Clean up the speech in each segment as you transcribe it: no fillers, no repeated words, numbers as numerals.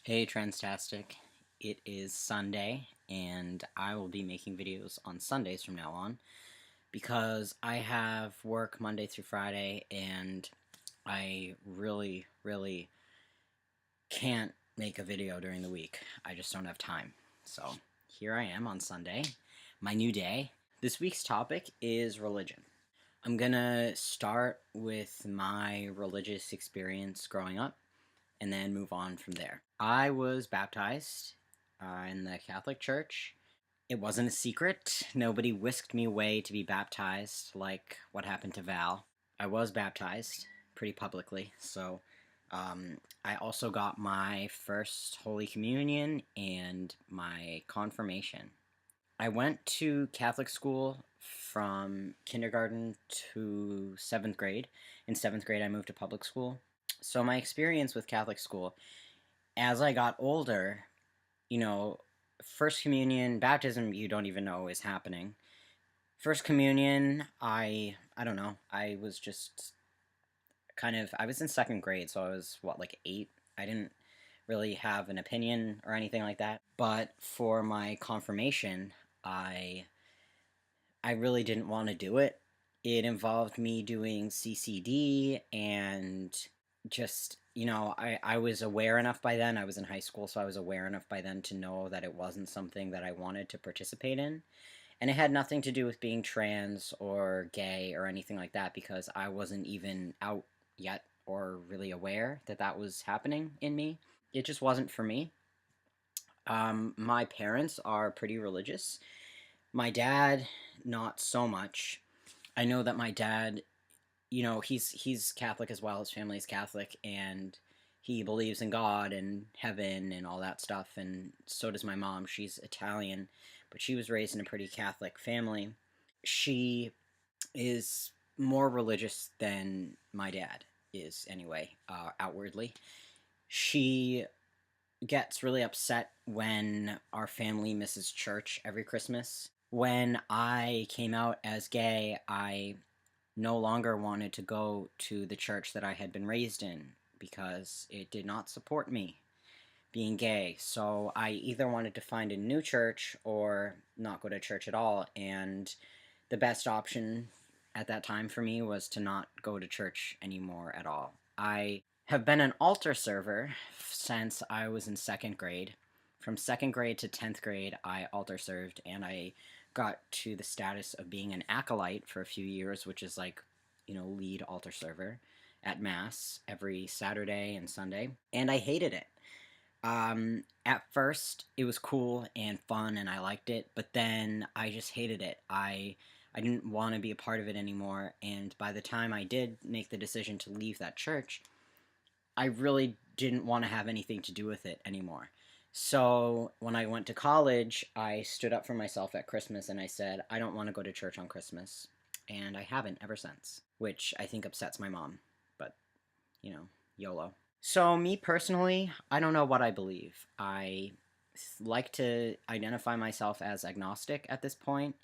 Hey Transtastic, it is Sunday and I will be making videos on Sundays from now on because I have work Monday through Friday and I really can't make a video during the week. I just don't have time. So here I am on Sunday, my new day. This week's topic is religion. I'm gonna start with my religious experience growing up and then move on from there. I was baptized in the Catholic Church. It wasn't a secret. Nobody whisked me away to be baptized like what happened to Val. I was baptized pretty publicly, so I also got my first Holy Communion and my confirmation. I went to Catholic school from kindergarten to 7th grade. In 7th grade, I moved to public school. So my experience with Catholic school, as I got older, you know, First Communion, baptism, you don't even know is happening. First Communion, I don't know. I was just I was in 2nd grade, so I was, what, like 8? I didn't really have an opinion or anything like that. But for my confirmation, I really didn't want to do it. It involved me doing CCD and just, I was aware enough by then. I was in high school, so I was aware enough by then to know that it wasn't something that I wanted to participate in. And it had nothing to do with being trans or gay or anything like that because I wasn't even out yet or really aware that that was happening in me. It just wasn't for me. My parents are pretty religious. My dad, not so much. I know that my dad, he's Catholic as well. His family's Catholic, and he believes in God and heaven and all that stuff. And so does my mom. She's Italian, but she was raised in a pretty Catholic family. She is more religious than my dad is, anyway, outwardly. She gets really upset when our family misses church every Christmas. When I came out as gay, I no longer wanted to go to the church that I had been raised in because it did not support me being gay. So I either wanted to find a new church or not go to church at all. And the best option at that time for me was to not go to church anymore at all. I have been an altar server since I was in 2nd grade. From 2nd grade to 10th grade, I altar served, and I got to the status of being an acolyte for a few years, which is like, lead altar server at Mass every Saturday and Sunday, and I hated it. At first, it was cool and fun, and I liked it, but then I just hated it. I didn't want to be a part of it anymore, and by the time I did make the decision to leave that church, I really didn't want to have anything to do with it anymore. So when I went to college, I stood up for myself at Christmas and I said, I don't want to go to church on Christmas. And I haven't ever since, which I think upsets my mom. But, YOLO. So, me personally, I don't know what I believe. I like to identify myself as agnostic at this point,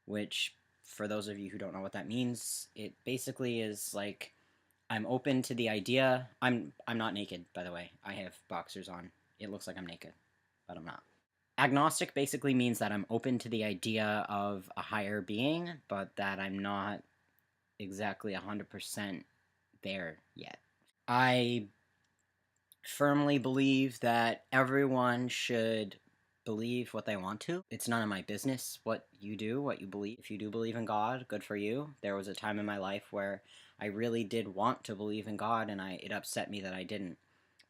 which, for those of you who don't know what that means, it basically is like I'm open to the idea. I'm not naked, by the way. I have boxers on. It looks like I'm naked, but I'm not. Agnostic basically means that I'm open to the idea of a higher being, but that I'm not exactly 100% there yet. I firmly believe that everyone should believe what they want to. It's none of my business what you do, what you believe. If you do believe in God, good for you. There was a time in my life where I really did want to believe in God, and it upset me that I didn't.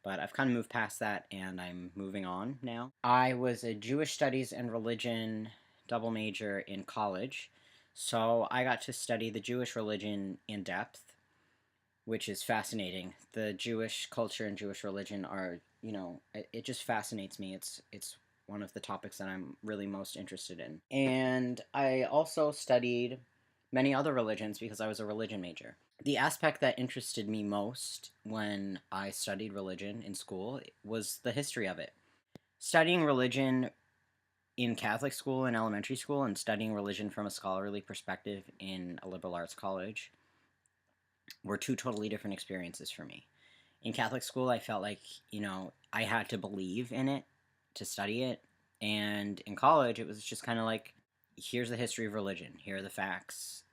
But I've kind of moved past that, and I'm moving on now. I was a Jewish Studies and Religion double major in college, so I got to study the Jewish religion in depth, which is fascinating. The Jewish culture and Jewish religion are, it just fascinates me. It's one of the topics that I'm really most interested in. And I also studied many other religions because I was a religion major. The aspect that interested me most when I studied religion in school was the history of it. Studying religion in Catholic school and elementary school and studying religion from a scholarly perspective in a liberal arts college were two totally different experiences for me. In Catholic school, I felt like, I had to believe in it to study it. And in college, it was just kind of like, here's the history of religion, here are the facts,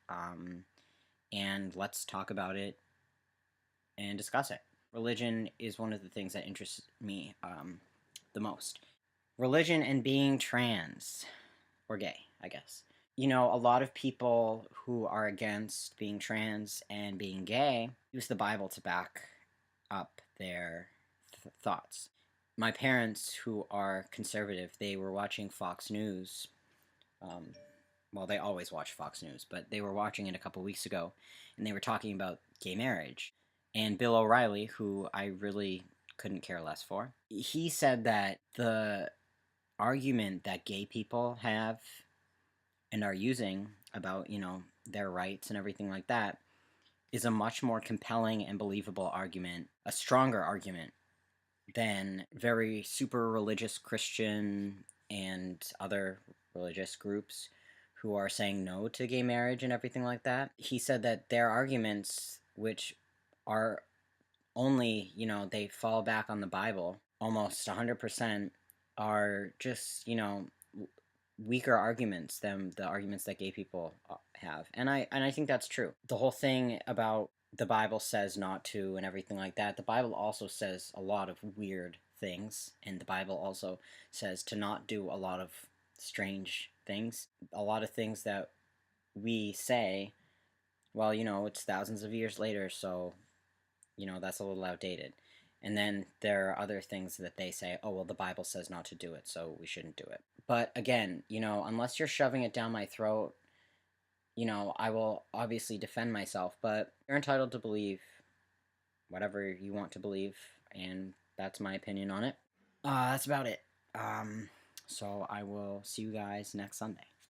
and let's talk about it and discuss it. Religion is one of the things that interests me the most. Religion and being trans, or gay, I guess. A lot of people who are against being trans and being gay use the Bible to back up their thoughts. My parents, who are conservative, they were watching Fox News. Um, well, they always watch Fox News, but they were watching it a couple weeks ago, and they were talking about gay marriage. And Bill O'Reilly, who I really couldn't care less for, he said that the argument that gay people have and are using about, their rights and everything like that is a much more compelling and believable argument, a stronger argument than very super religious Christian and other religious groups who are saying no to gay marriage and everything like that. He said that their arguments, which are only, they fall back on the Bible almost 100%, are just, weaker arguments than the arguments that gay people have. And I think that's true. The whole thing about the Bible says not to and everything like that, the Bible also says a lot of weird things, and the Bible also says to not do a lot of strange things. A lot of things that we say, well, it's thousands of years later, so, that's a little outdated. And then there are other things that they say, oh, well, the Bible says not to do it, so we shouldn't do it. But again, unless you're shoving it down my throat, I will obviously defend myself, but you're entitled to believe whatever you want to believe, and that's my opinion on it. That's about it. So I will see you guys next Sunday.